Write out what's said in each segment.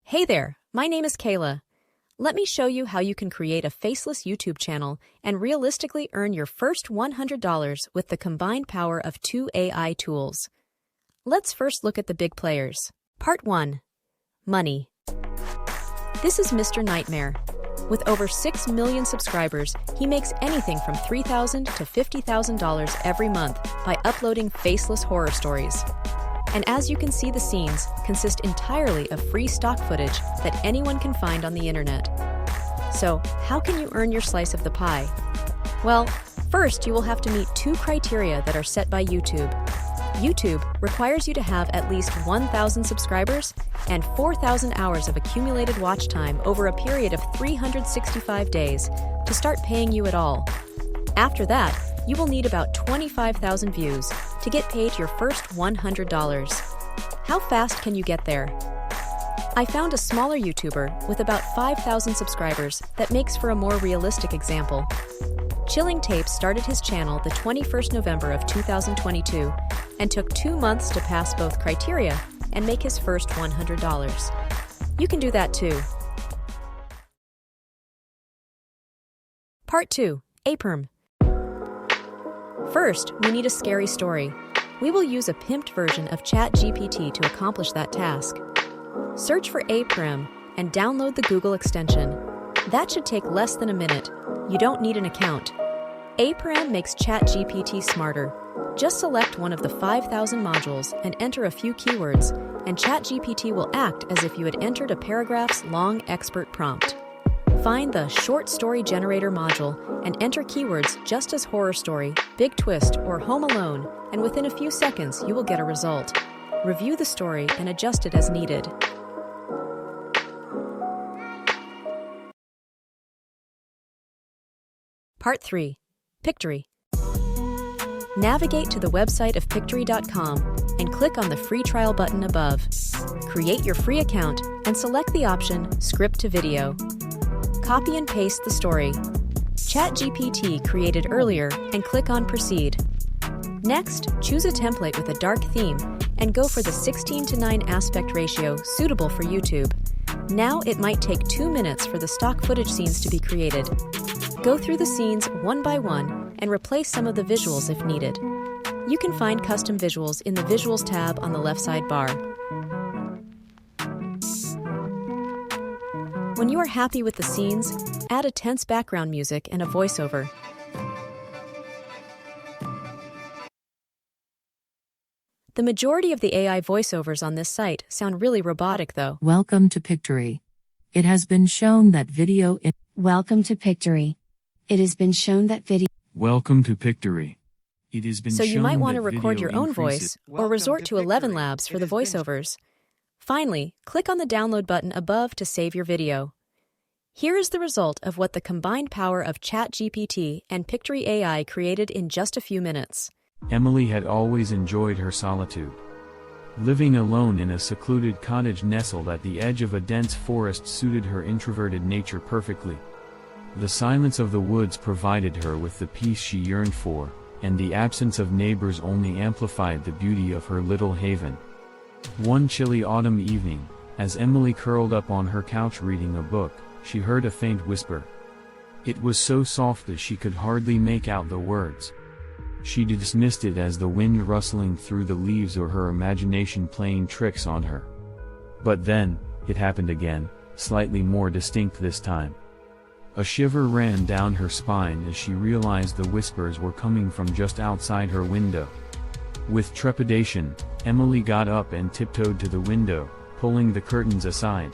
Hey there, my name is Kayla. Let me show you how you can create a faceless YouTube channel and realistically earn your first $100 with the combined power of two AI tools. Let's first look at the big players. Part 1. Money. This is Mr. Nightmare. With over 6 million subscribers, he makes anything from $3,000 to $50,000 every month by uploading faceless horror stories. And as you can see, the scenes consist entirely of free stock footage that anyone can find on the internet. So, how can you earn your slice of the pie? Well, first you will have to meet two criteria that are set by YouTube. YouTube requires you to have at least 1,000 subscribers and 4,000 hours of accumulated watch time over a period of 365 days to start paying you at all. After that, you will need about 25,000 views to get paid your first $100. How fast can you get there? I found a smaller YouTuber with about 5,000 subscribers that makes for a more realistic example. Chilling Tapes started his channel the 21st November of 2022 and took 2 months to pass both criteria and make his first $100. You can do that too. Part 2. AIPRM. First, we need a scary story. We will use a pimped version of ChatGPT to accomplish that task. Search for AIPRM and download the Google extension. That should take less than a minute. You don't need an account. AIPRM makes ChatGPT smarter. Just select one of the 5,000 modules and enter a few keywords, and ChatGPT will act as if you had entered a paragraph's long expert prompt. Find the Short Story Generator module and enter keywords just as horror story, big twist, or home alone, and within a few seconds you will get a result. Review the story and adjust it as needed. Part 3. Pictory. Navigate to the website of Pictory.com and click on the free trial button above. Create your free account and select the option Script to Video. Copy and paste the story ChatGPT created earlier and click on Proceed. Next, choose a template with a dark theme and go for the 16:9 aspect ratio suitable for YouTube. Now it might take 2 minutes for the stock footage scenes to be created. Go through the scenes one by one and replace some of the visuals if needed. You can find custom visuals in the Visuals tab on the left sidebar. When you are happy with the scenes, add a tense background music and a voiceover. The majority of the AI voiceovers on this site sound really robotic though. Welcome to Pictory. It has been shown that video Welcome to Pictory. It has been shown that video. Welcome to Pictory. It has been So you shown might want to that record video your own increases- voice or resort to 11 Labs for the voiceovers. Finally, click on the download button above to save your video. Here is the result of what the combined power of ChatGPT and Pictory AI created in just a few minutes. Emily had always enjoyed her solitude. Living alone in a secluded cottage nestled at the edge of a dense forest suited her introverted nature perfectly. The silence of the woods provided her with the peace she yearned for, and the absence of neighbors only amplified the beauty of her little haven. One chilly autumn evening, as Emily curled up on her couch reading a book, she heard a faint whisper. It was so soft that she could hardly make out the words. She dismissed it as the wind rustling through the leaves or her imagination playing tricks on her. But then, it happened again, slightly more distinct this time. A shiver ran down her spine as she realized the whispers were coming from just outside her window. With trepidation, Emily got up and tiptoed to the window, pulling the curtains aside.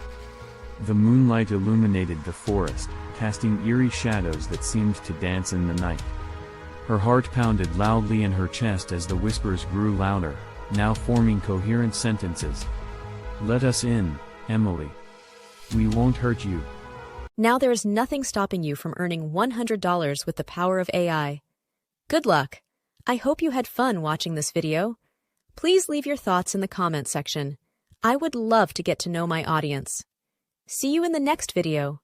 The moonlight illuminated the forest, casting eerie shadows that seemed to dance in the night. Her heart pounded loudly in her chest as the whispers grew louder, now forming coherent sentences. "Let us in, Emily. We won't hurt you." Now there is nothing stopping you from earning $100 with the power of AI. Good luck! I hope you had fun watching this video. Please leave your thoughts in the comment section. I would love to get to know my audience. See you in the next video.